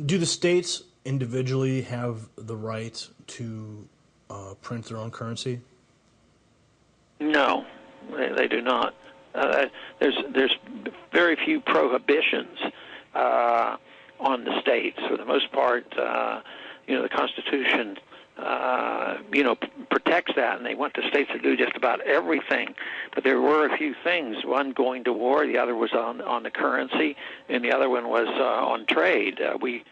Do the states individually have the right to print their own currency? No, they do not. There's very few prohibitions on the states. For the most part, the Constitution protects that, and they want the states to do just about everything. But there were a few things, one going to war, the other was on the currency, and the other one was on trade. We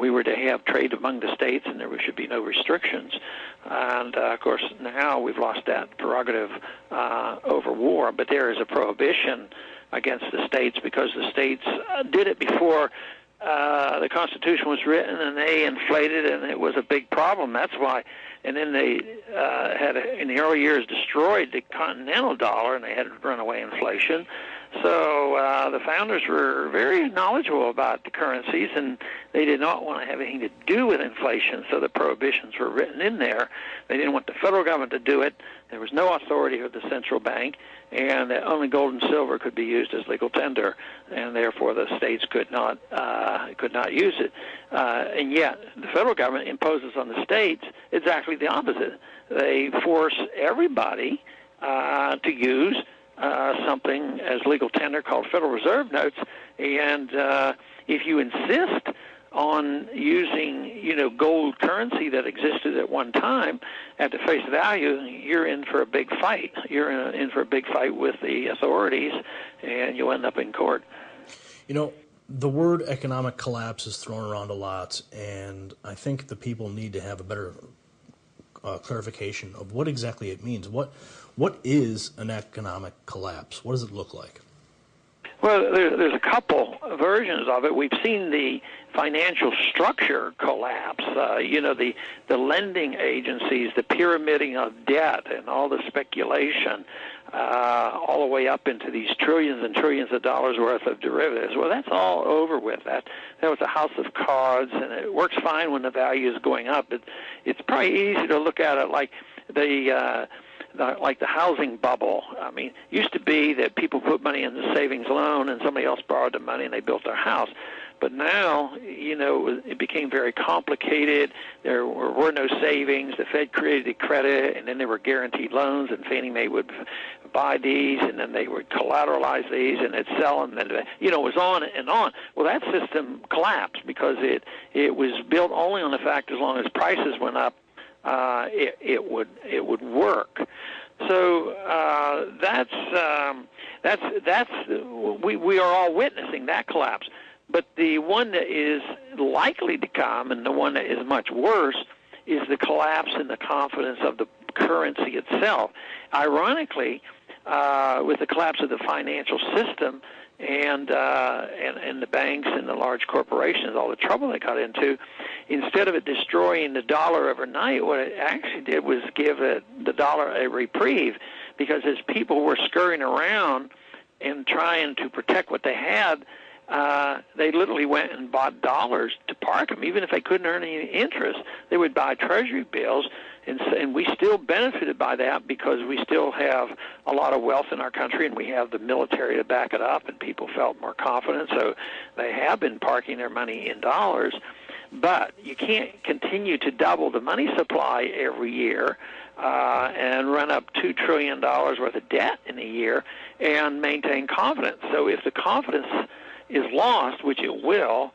were to have trade among the states, and there should be no restrictions. And, of course, now we've lost that prerogative over war, but there is a prohibition against the states because the states did it before the Constitution was written, and they inflated it, and it was a big problem. That's why. And then they had, in the early years, destroyed the continental dollar, and they had runaway inflation. So the founders were very knowledgeable about the currencies, and they did not want to have anything to do with inflation, so the prohibitions were written in there. They didn't want the federal government to do it. There was no authority of the central bank, and only gold and silver could be used as legal tender, and therefore the states could not use it. And yet the federal government imposes on the states exactly the opposite. They force everybody to use something as legal tender called Federal Reserve notes, and if you insist on using, gold currency that existed at one time at the face value, you're in for a big fight. You're in for a big fight with the authorities, and you'll end up in court. The word economic collapse is thrown around a lot, and I think the people need to have a better clarification of what exactly it means. What is an economic collapse? What does it look like? Well, there's a couple versions of it. We've seen the financial structure collapse, the lending agencies, the pyramiding of debt, and all the speculation, all the way up into these trillions and trillions of dollars worth of derivatives. Well, that's all over with. That was a house of cards, and it works fine when the value is going up. It's probably easy to look at it like the housing bubble. I mean, it used to be that people put money in the savings loan and somebody else borrowed the money and they built their house. But now, it became very complicated. There were no savings. The Fed created credit, and then there were guaranteed loans, and Fannie Mae would buy these, and then they would collateralize these, and they'd sell them, and it was on and on. Well, that system collapsed because it was built only on the fact as long as prices went up, it would work. So we are all witnessing that collapse. But the one that is likely to come, and the one that is much worse, is the collapse in the confidence of the currency itself. Ironically, with the collapse of the financial system and the banks and the large corporations, all the trouble they got into, instead of it destroying the dollar overnight, what it actually did was give the dollar a reprieve, because as people were scurrying around and trying to protect what they had, they literally went and bought dollars to park them. Even if they couldn't earn any interest, they would buy treasury bills, and we still benefited by that because we still have a lot of wealth in our country, and we have the military to back it up, and people felt more confident, so they have been parking their money in dollars. But you can't continue to double the money supply every year and run up $2 trillion worth of debt in a year and maintain confidence. So if the confidence is lost, which it will,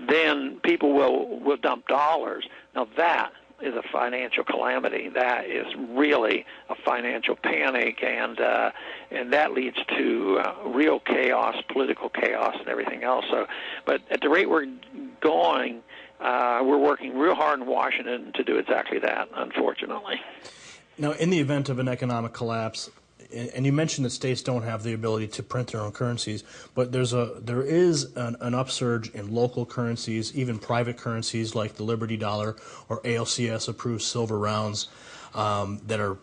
then people will dump dollars. Now that is a financial calamity. That is really a financial panic, and that leads to real chaos, political chaos, and everything else. So, but at the rate we're going, we're working real hard in Washington to do exactly that, unfortunately. Now, in the event of an economic collapse, and you mentioned that states don't have the ability to print their own currencies, but there is an upsurge in local currencies, even private currencies like the Liberty Dollar or ALCS-approved silver rounds that are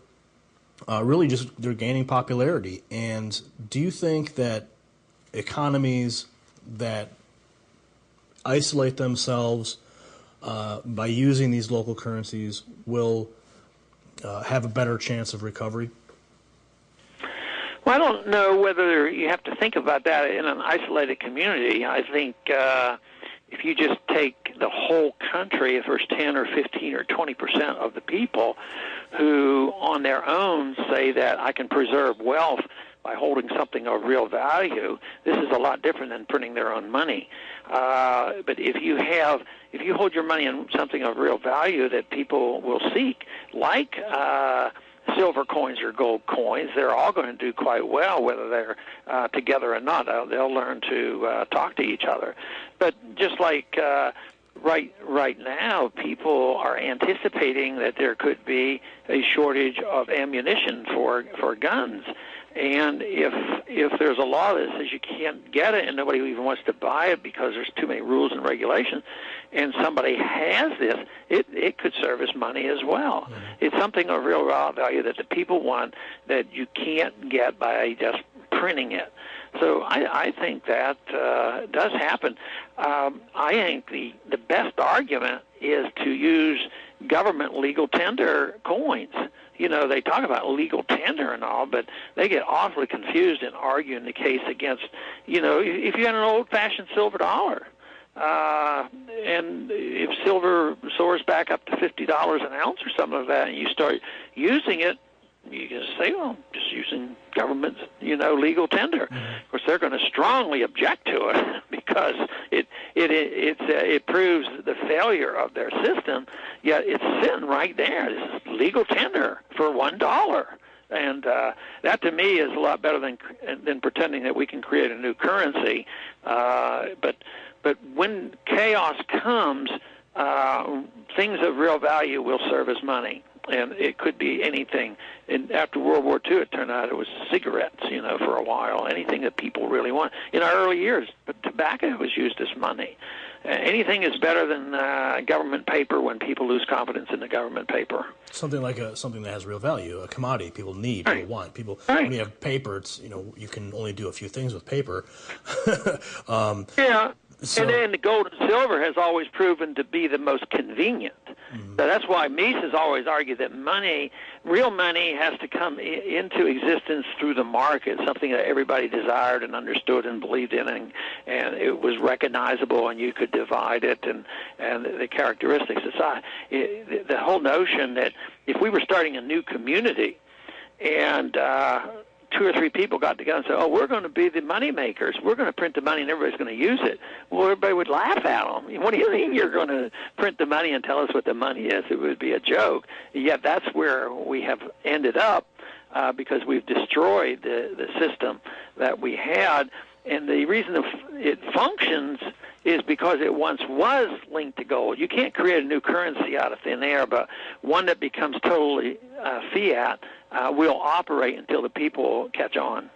really they're gaining popularity. And do you think that economies that isolate themselves by using these local currencies will have a better chance of recovery? Well, I don't know whether you have to think about that in an isolated community. I think if you just take the whole country, if there's 10 or 15 or 20% of the people who on their own say that I can preserve wealth by holding something of real value, this is a lot different than printing their own money. But if you hold your money in something of real value that people will seek, like silver coins or gold coins, they're all going to do quite well, whether they're together or not. They'll learn to talk to each other. But just like right now, people are anticipating that there could be a shortage of ammunition for guns. And if there's a law that says you can't get it and nobody even wants to buy it because there's too many rules and regulations, and somebody has this, it could serve as money as well. Mm-hmm. It's something of real value that the people want that you can't get by just printing it. So I think that does happen. I think the best argument is to use government legal tender coins. You know, they talk about legal tender and all, but they get awfully confused in arguing the case against, you know, if you had an old-fashioned silver dollar, and if silver soars back up to $50 an ounce or something like that, and you start using it, you can say, well, just using government's, you know, legal tender. Mm-hmm. Of course, they're going to strongly object to it because it proves the failure of their system. Yet it's sitting right there. This is legal tender for $1, and that to me is a lot better than pretending that we can create a new currency. But when chaos comes, things of real value will serve as money. And it could be anything. And after World War II, it turned out it was cigarettes, you know, for a while, anything that people really want. In our early years, but tobacco was used as money. Anything is better than government paper when people lose confidence in the government paper. Something like something that has real value, a commodity people need, right. people want. People, right. When you have paper, it's, you know, you can only do a few things with paper. Yeah. So, and then the gold and silver has always proven to be the most convenient. Mm-hmm. So that's why Mises always argued that money, real money, has to come into existence through the market, something that everybody desired and understood and believed in, and it was recognizable, and you could divide it, and the characteristics. The whole notion that if we were starting a new community and two or three people got together and said, oh, we're going to be the money makers. We're going to print the money and everybody's going to use it. Well, everybody would laugh at them. What do you mean you're going to print the money and tell us what the money is? It would be a joke. Yet that's where we have ended up because we've destroyed the system that we had. And the reason it functions is because it once was linked to gold. You can't create a new currency out of thin air, but one that becomes totally fiat will operate until the people catch on.